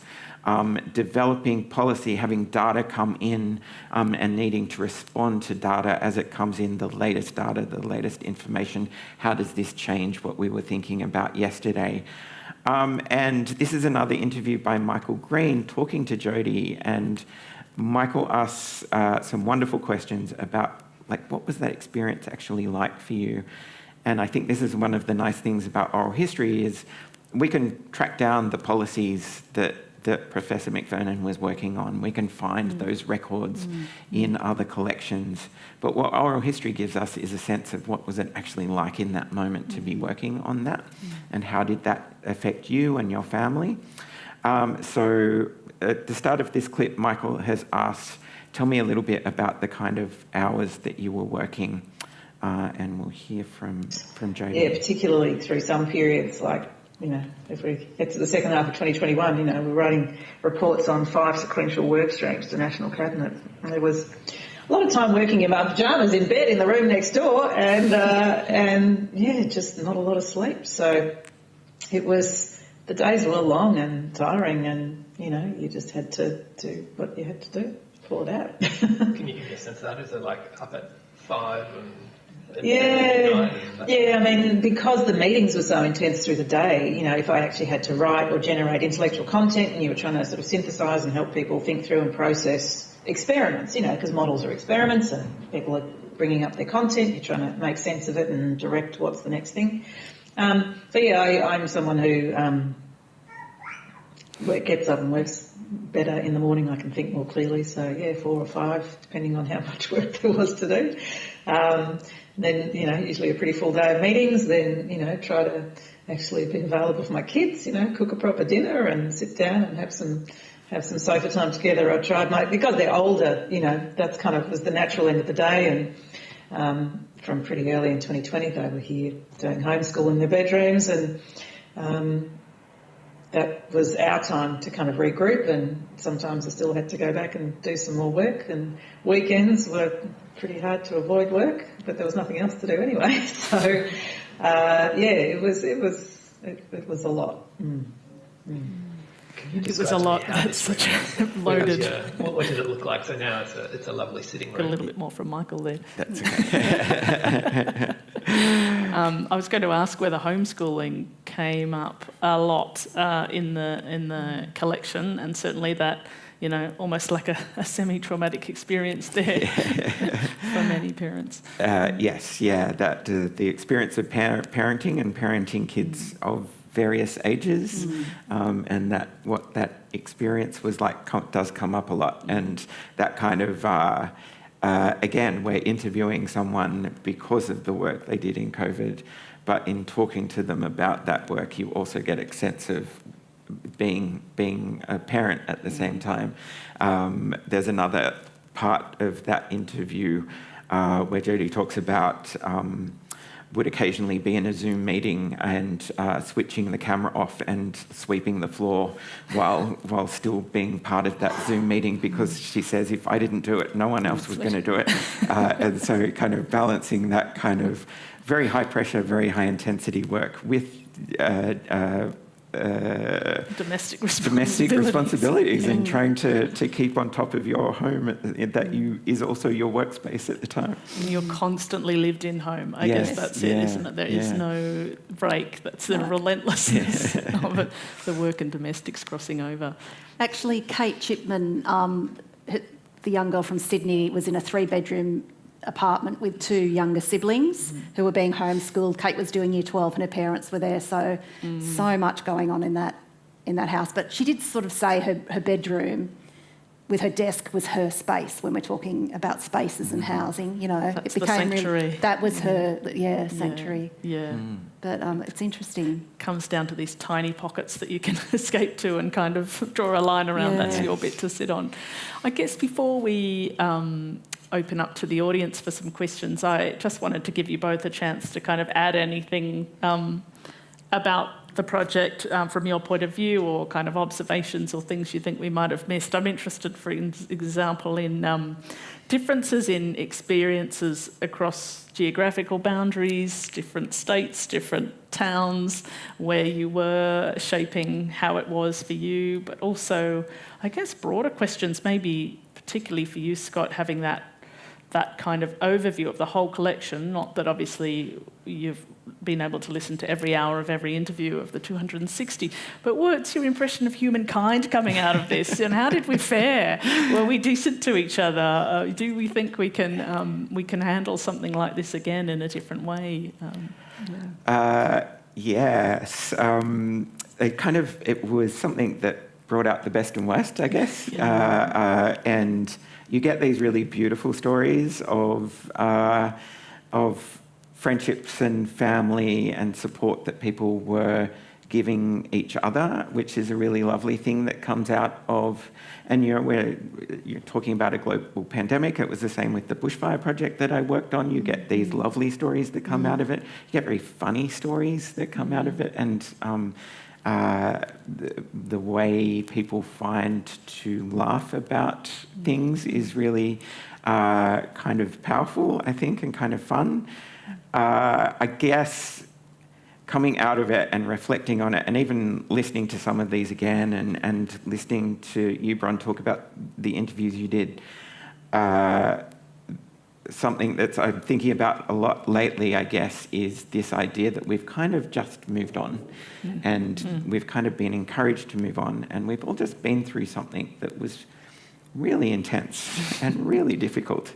Speaker 3: developing policy, having data come in, and needing to respond to data as it comes in, the latest data, the latest information. How does this change what we were thinking about yesterday? And this is another interview by Michael Green talking to Jodie, and Michael asks some wonderful questions about, like, what was that experience actually like for you? And I think this is one of the nice things about oral history, is we can track down the policies that Professor McVernon was working on. We can find those records in other collections. But what oral history gives us is a sense of what was it actually like in that moment to be working on that, and how did that affect you and your family. So at the start of this clip, Michael has asked, tell me a little bit about the kind of hours that you were working, and we'll hear from Jodie.
Speaker 8: Yeah, particularly through some periods, like, if we get to the second half of 2021, we're writing reports on 5 sequential work streams to National Cabinet. And there was a lot of time working in my pyjamas in bed in the room next door, and just not a lot of sleep. So the days were long and tiring, and, you just had to do what you had to do, pull it out.
Speaker 9: Can you give me a sense of that? Is it like up at 5 and...
Speaker 8: Yeah, I mean, because the meetings were so intense through the day, if I actually had to write or generate intellectual content, and you were trying to sort of synthesise and help people think through and process experiments, because models are experiments and people are bringing up their content, you're trying to make sense of it and direct what's the next thing. I'm someone who gets up and works better in the morning. I can think more clearly, so 4 or 5, depending on how much work there was to do. Then, usually a pretty full day of meetings, then, try to actually be available for my kids, cook a proper dinner and sit down and have some sofa time together. I tried because they're older, that's kind of was the natural end of the day. And from pretty early in 2020, they were here doing homeschool in their bedrooms, and that was our time to kind of regroup, and sometimes I still had to go back and do some more work, and weekends were pretty hard to avoid work, but there was nothing else to do anyway. So, it was a lot.
Speaker 2: It was a lot. That's such a loaded...
Speaker 9: What did it look like? So now it's a lovely sitting room.
Speaker 2: Got a little bit more from Michael there.
Speaker 3: That's okay.
Speaker 2: I was going to ask whether homeschooling came up a lot in the collection, and certainly that, almost like a semi-traumatic experience there for many parents.
Speaker 3: Yes, yeah, that the experience of parenting and parenting kids of various ages, and that what that experience was like does come up a lot, and that kind of again, we're interviewing someone because of the work they did in COVID, but in talking to them about that work, you also get a sense of being a parent at the same time. There's another part of that interview where Jodie talks about would occasionally be in a Zoom meeting and switching the camera off and sweeping the floor while still being part of that Zoom meeting, because she says if I didn't do it, no one else was going to do it. And so kind of balancing that kind of very high pressure, very high intensity work with
Speaker 2: domestic
Speaker 3: responsibilities and trying to keep on top of your home that is also your workspace at the time.
Speaker 2: And you're constantly lived in home. I guess that's it, isn't it? There is no break. That's the relentlessness of it, the work and domestics crossing over.
Speaker 4: Actually, Kate Chipman, the young girl from Sydney, was in a 3-bedroom apartment with 2 younger siblings who were being homeschooled. Kate was doing Year 12 and her parents were there, so much going on in that house. But she did sort of say her bedroom with her desk was her space when we're talking about spaces and housing.
Speaker 2: That's
Speaker 4: it became
Speaker 2: the sanctuary.
Speaker 4: really, that was her sanctuary.
Speaker 2: Yeah.
Speaker 4: But it's interesting.
Speaker 2: Comes down to these tiny pockets that you can escape to and kind of draw a line around. That's your bit to sit on. I guess before we open up to the audience for some questions, I just wanted to give you both a chance to kind of add anything about the project from your point of view, or kind of observations or things you think we might have missed. I'm interested, for example, in differences in experiences across geographical boundaries, different states, different towns, where you were shaping how it was for you, but also, I guess, broader questions, maybe particularly for you, Scott, having that kind of overview of the whole collection. Not that obviously you've been able to listen to every hour of every interview of the 260, but what's your impression of humankind coming out of this, and how did we fare? Were we decent to each other? Do we think we can handle something like this again in a different way?
Speaker 3: Yes, it was something that brought out the best and worst, I guess, and you get these really beautiful stories of friendships and family and support that people were giving each other, which is a really lovely thing that comes out of. And you're talking about a global pandemic. It was the same with the bushfire project that I worked on. You get these lovely stories that come out of it. You get very funny stories that come out of it, and the way people find to laugh about things is really kind of powerful, I think, and kind of fun. I guess coming out of it and reflecting on it, and even listening to some of these again, and listening to you, Bron, talk about the interviews you did, something that I'm thinking about a lot lately, I guess, is this idea that we've kind of just moved on, and we've kind of been encouraged to move on, and we've all just been through something that was really intense and really difficult.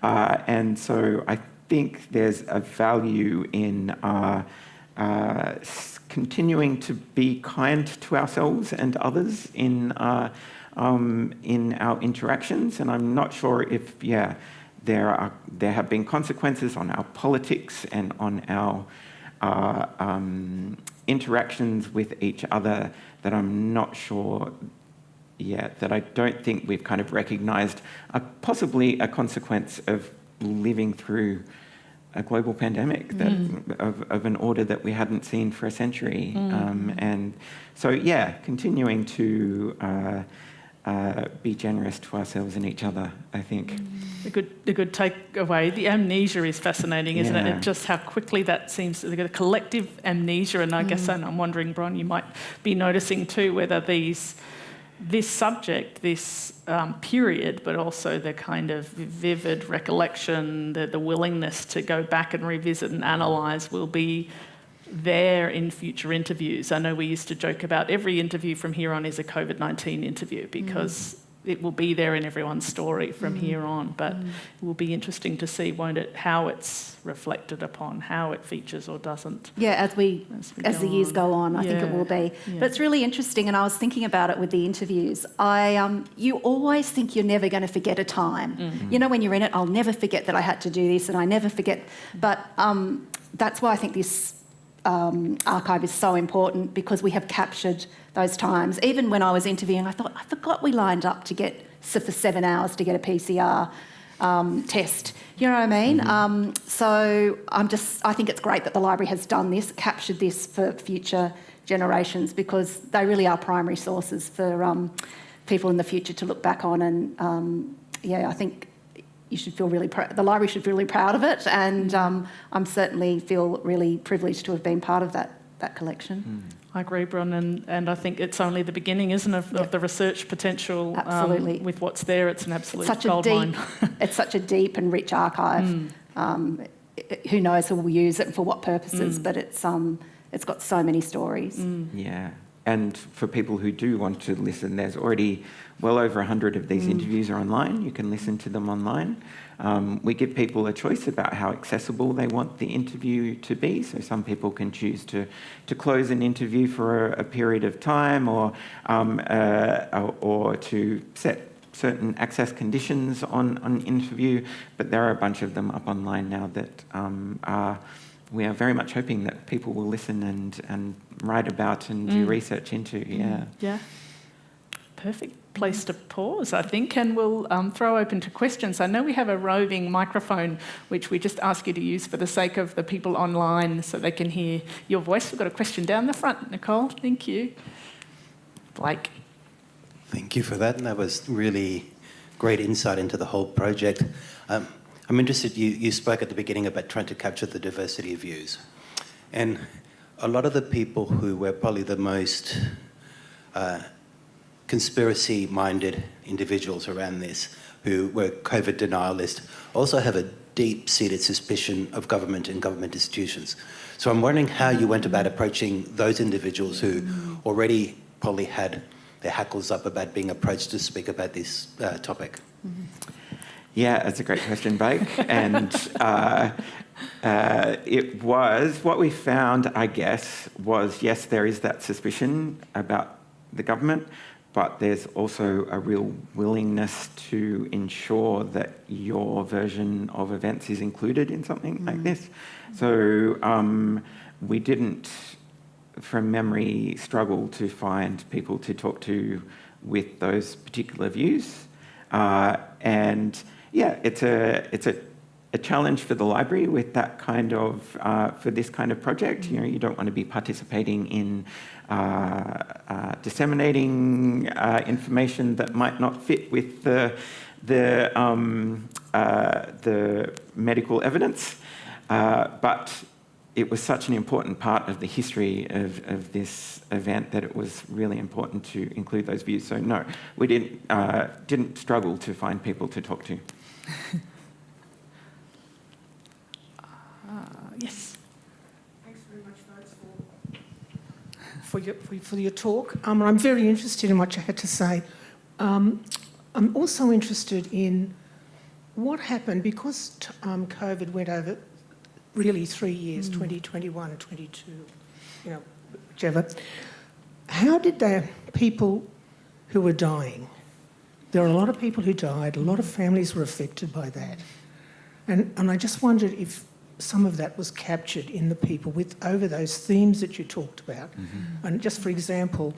Speaker 3: And so I think there's a value in continuing to be kind to ourselves and others in our interactions. And I'm not sure if, there have been consequences on our politics and on our interactions with each other that I'm not sure yet, that I don't think we've kind of recognised possibly a consequence of living through a global pandemic of an order that we hadn't seen for a century. And so, continuing to be generous to ourselves and each other, I think.
Speaker 2: A good takeaway. The amnesia is fascinating, isn't it? And just how quickly that seems to the collective amnesia. And I guess I'm wondering, Bron, you might be noticing too whether these this subject, this period, but also the kind of vivid recollection, the willingness to go back and revisit and analyse will be there in future interviews. I know we used to joke about every interview from here on is a COVID-19 interview because it will be there in everyone's story from here on, but it will be interesting to see, won't it, how it's reflected upon, how it features or doesn't.
Speaker 4: Yeah, as the years go on, I think it will be.
Speaker 2: Yeah.
Speaker 4: But it's really interesting, and I was thinking about it with the interviews. You always think you're never going to forget a time. You know, when you're in it, I'll never forget that I had to do this, and I never forget. But that's why I think this archive is so important, because we have captured those times. Even when I was interviewing, I thought, I forgot we lined up for 7 hours to get a PCR test. You know what I mean? So I think it's great that the library has done this, captured this for future generations, because they really are primary sources for people in the future to look back on. And I think you should feel really the library should feel really proud of it, and I'm certainly feel really privileged to have been part of that collection.
Speaker 2: I agree, Bron, and I think it's only the beginning, isn't it, of the research potential.
Speaker 4: Absolutely.
Speaker 2: With what's there, it's an absolute goldmine.
Speaker 4: It's such a deep and rich archive. Who knows who will use it and for what purposes, but it's got so many stories.
Speaker 3: Yeah. And for people who do want to listen, there's already well over 100 of these interviews are online. You can listen to them online. We give people a choice about how accessible they want the interview to be. So some people can choose to close an interview for a period of time, or to set certain access conditions on interview. But there are a bunch of them up online now that we are very much hoping that people will listen and write about and do research into.
Speaker 2: Yeah. Perfect place to pause, I think, and we'll throw open to questions. I know we have a roving microphone, which we just ask you to use for the sake of the people online so they can hear your voice. We've got a question down the front, Nicole. Thank you. Blake.
Speaker 10: Thank you for that, and that was really great insight into the whole project. I'm interested, you spoke at the beginning about trying to capture the diversity of views. And a lot of the people who were probably the most conspiracy-minded individuals around this, who were COVID denialists, also have a deep-seated suspicion of government and government institutions. So I'm wondering how you went about approaching those individuals who already probably had their hackles up about being approached to speak about this topic.
Speaker 3: Yeah, that's a great question, Blake. And it was, what we found, I guess, was, yes, there is that suspicion about the government, but there's also a real willingness to ensure that your version of events is included in something like this. So we didn't, from memory, struggle to find people to talk to with those particular views. And yeah, it's a challenge for the library with that kind of, for this kind of project. You know, you don't want to be participating in disseminating information that might not fit with the medical evidence. But it was such an important part of the history of this event that it was really important to include those views. So no, we didn't struggle to find people to talk to.
Speaker 2: Yes.
Speaker 11: Thanks very much, folks, for your talk. I'm very interested in what you had to say. I'm also interested in what happened, because COVID went over really 3 years, 2021 and 22, you know, whichever. How did the people who were dying, there are a lot of people who died, a lot of families were affected by that. And I just wondered if some of that was captured in the people over those themes that you talked about. And just for example,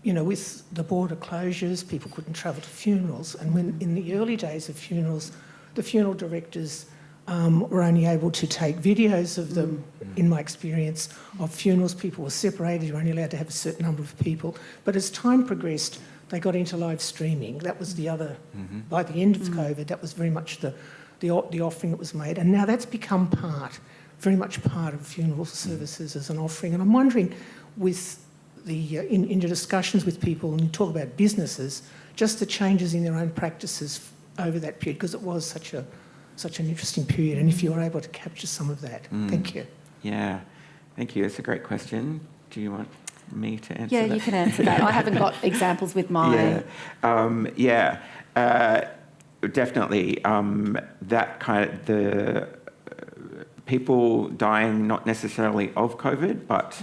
Speaker 11: you know, with the border closures, people couldn't travel to funerals. And when in the early days of funerals, the funeral directors were only able to take videos of them, in my experience, of funerals. People were separated, you were only allowed to have a certain number of people. But as time progressed, they got into live streaming. That was the other, by the end of COVID, that was very much the offering that was made. And now that's become very much part of funeral services as an offering. And I'm wondering, with in your discussions with people and you talk about businesses, just the changes in their own practices over that period, because it was such an interesting period, and if you were able to capture some of that. Thank you.
Speaker 3: Yeah, thank you. It's a great question. Do you want me to answer that?
Speaker 4: Yeah, you can answer that. I haven't got examples with my...
Speaker 3: Definitely. That kind of the people dying not necessarily of COVID, but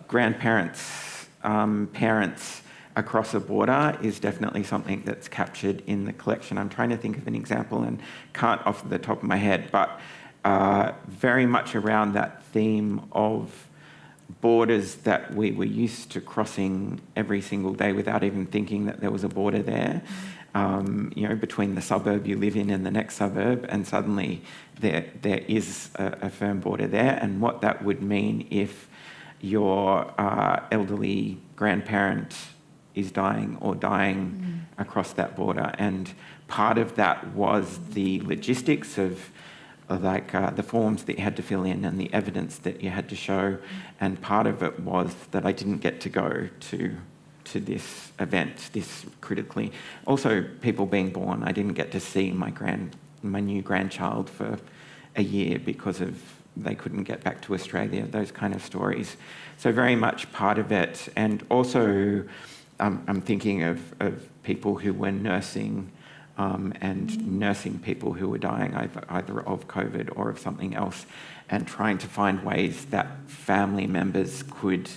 Speaker 3: grandparents, parents across a border is definitely something that's captured in the collection. I'm trying to think of an example and can't off the top of my head, but very much around that theme of borders that we were used to crossing every single day without even thinking that there was a border there. Between the suburb you live in and the next suburb, and suddenly there is a firm border there, and what that would mean if your elderly grandparent is dying across that border. And part of that was the logistics of the forms that you had to fill in and the evidence that you had to show, and part of it was that I didn't get to go to this event, this critically. Also, people being born, I didn't get to see my new grandchild for a year because they couldn't get back to Australia, those kind of stories. So very much part of it. And also, I'm thinking of people who were nursing and nursing people who were dying either of COVID or of something else, and trying to find ways that family members could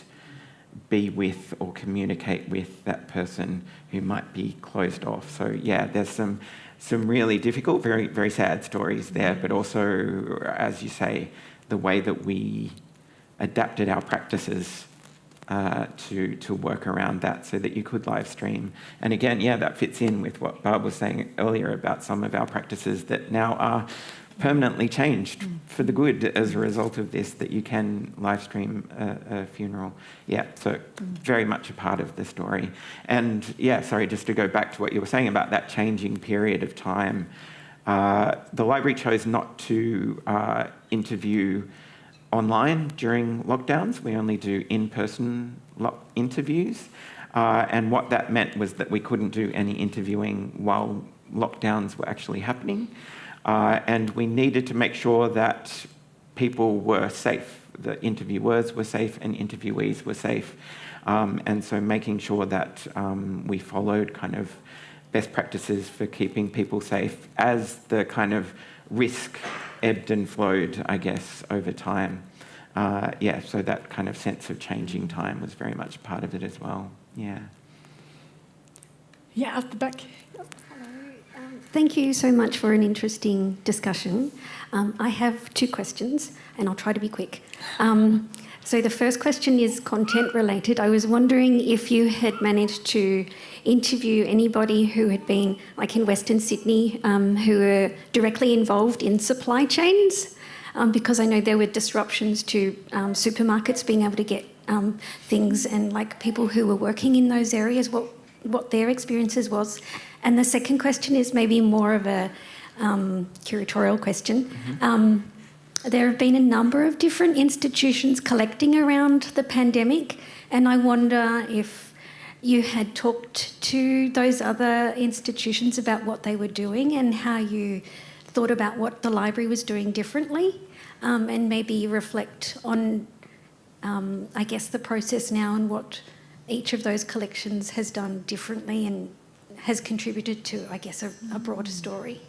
Speaker 3: be with or communicate with that person who might be closed off. So yeah, there's some really difficult, very, very sad stories there, but also, as you say, the way that we adapted our practices to work around that so that you could live stream. And again, yeah, that fits in with what Barb was saying earlier about some of our practices that now are permanently changed for the good as a result of this, that you can live stream a funeral. Yeah, so very much a part of the story. And yeah, sorry, just to go back to what you were saying about that changing period of time, the library chose not to interview online during lockdowns. We only do in-person interviews. And what that meant was that we couldn't do any interviewing while lockdowns were actually happening. And we needed to make sure that people were safe. The interviewers were safe and interviewees were safe. And so making sure that we followed kind of best practices for keeping people safe as the kind of risk ebbed and flowed, I guess, over time. So that kind of sense of changing time was very much part of it as well. Yeah.
Speaker 2: Yeah, at the back.
Speaker 12: Thank you so much for an interesting discussion. I have two questions, and I'll try to be quick. So the first question is content related. I was wondering if you had managed to interview anybody who had been, like in Western Sydney, who were directly involved in supply chains, because I know there were disruptions to supermarkets being able to get things, and like people who were working in those areas, what their experiences was. And the second question is maybe more of a curatorial question. There have been a number of different institutions collecting around the pandemic, and I wonder if you had talked to those other institutions about what they were doing and how you thought about what the library was doing differently, and maybe reflect on, I guess, the process now and what each of those collections has done differently and has contributed to, I guess, a broader story.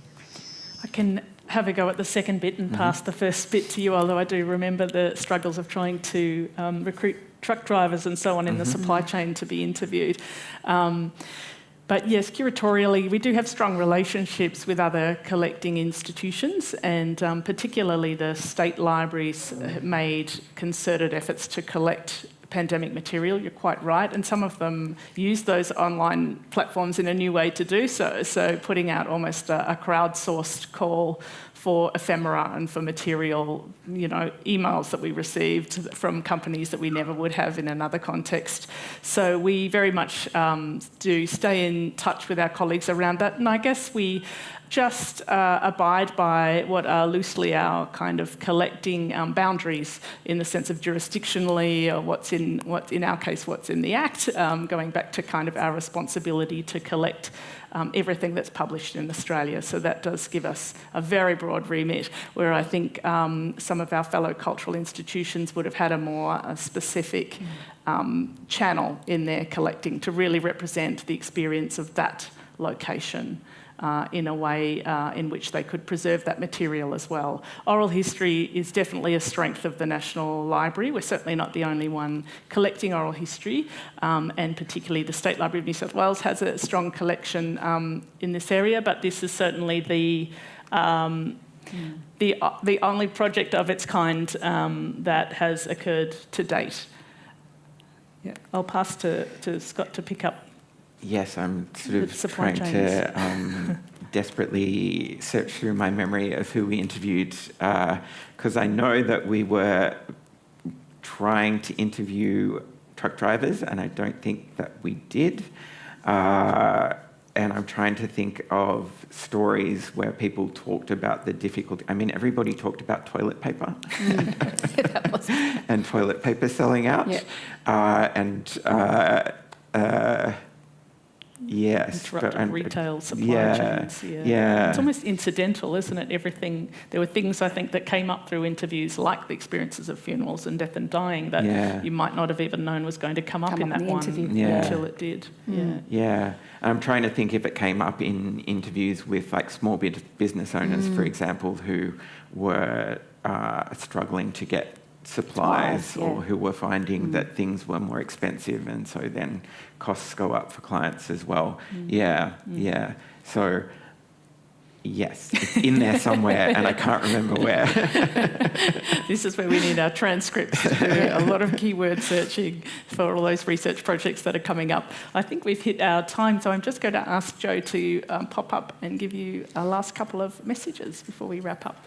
Speaker 2: I can have a go at the second bit and pass the first bit to you, although I do remember the struggles of trying to recruit truck drivers and so on in the supply chain to be interviewed. But yes, curatorially, we do have strong relationships with other collecting institutions, and particularly the state libraries made concerted efforts to collect pandemic material. You're quite right, and some of them use those online platforms in a new way to do so. So putting out almost a crowdsourced call for ephemera and for material, emails that we received from companies that we never would have in another context. So we very much do stay in touch with our colleagues around that, and I guess we just abide by what are loosely our kind of collecting boundaries in the sense of jurisdictionally, or what's in in our case, what's in the Act, going back to kind of our responsibility to collect everything that's published in Australia. So that does give us a very broad remit, where I think some of our fellow cultural institutions would have had a more specific channel in their collecting to really represent the experience of that location in a way in which they could preserve that material as well. Oral history is definitely a strength of the National Library. We're certainly not the only one collecting oral history, and particularly the State Library of New South Wales has a strong collection in this area, but this is certainly the only project of its kind that has occurred to date. Yeah, I'll pass to Scott to pick up.
Speaker 3: Yes, I'm sort of trying to desperately search through my memory of who we interviewed, because I know that we were trying to interview truck drivers, and I don't think that we did. And I'm trying to think of stories where people talked about the difficulty. I mean, everybody talked about toilet paper and toilet paper selling out.
Speaker 2: Yeah.
Speaker 3: Yes.
Speaker 2: Interrupted retail supply chains. Yeah. It's almost incidental, isn't it? Everything. There were things, I think, that came up through interviews, like the experiences of funerals and death and dying, that you might not have even known was going to come up in that one until it did.
Speaker 3: Yeah. I'm trying to think if it came up in interviews with like small business owners, for example, who were struggling to get supplies or who were finding that things were more expensive, and so then costs go up for clients as well. So yes, it's in there somewhere and I can't remember where.
Speaker 2: This is where we need our transcripts to do a lot of keyword searching for all those research projects that are coming up. I think we've hit our time, so I'm just going to ask Jo to pop up and give you a last couple of messages before we wrap up.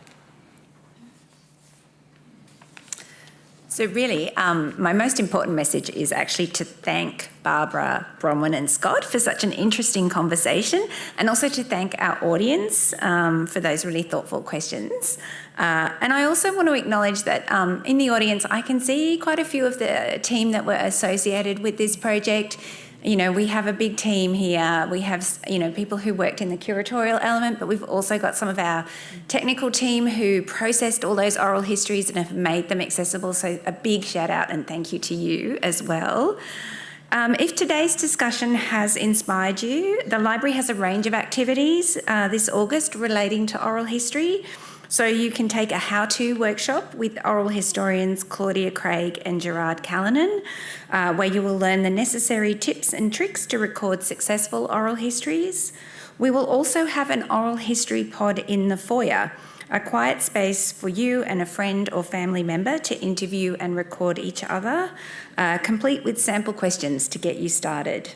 Speaker 1: So really, my most important message is actually to thank Barbara, Bronwyn and Scott for such an interesting conversation, and also to thank our audience for those really thoughtful questions. And I also want to acknowledge that in the audience, I can see quite a few of the team that were associated with this project. You know, we have a big team here. We have, people who worked in the curatorial element, but we've also got some of our technical team who processed all those oral histories and have made them accessible. So a big shout out and thank you to you as well. If today's discussion has inspired you, the library has a range of activities this August relating to oral history. So you can take a how-to workshop with oral historians Claudia Craig and Gerard Callanan, where you will learn the necessary tips and tricks to record successful oral histories. We will also have an oral history pod in the foyer, a quiet space for you and a friend or family member to interview and record each other, complete with sample questions to get you started.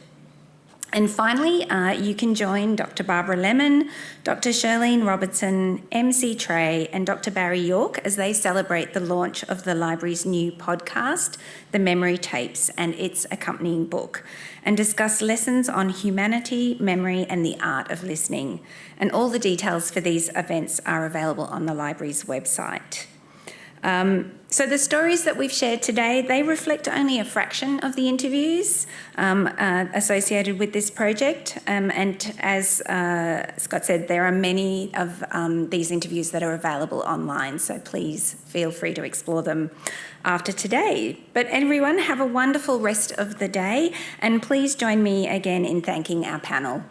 Speaker 1: And finally, you can join Dr. Barbara Lemon, Dr. Shirlene Robertson, MC Trey and Dr. Barry York as they celebrate the launch of the library's new podcast, The Memory Tapes, and its accompanying book, and discuss lessons on humanity, memory and the art of listening. And all the details for these events are available on the library's website. So the stories that we've shared today, they reflect only a fraction of the interviews associated with this project. And as Scott said, there are many of these interviews that are available online, so please feel free to explore them after today. But everyone, have a wonderful rest of the day, and please join me again in thanking our panel.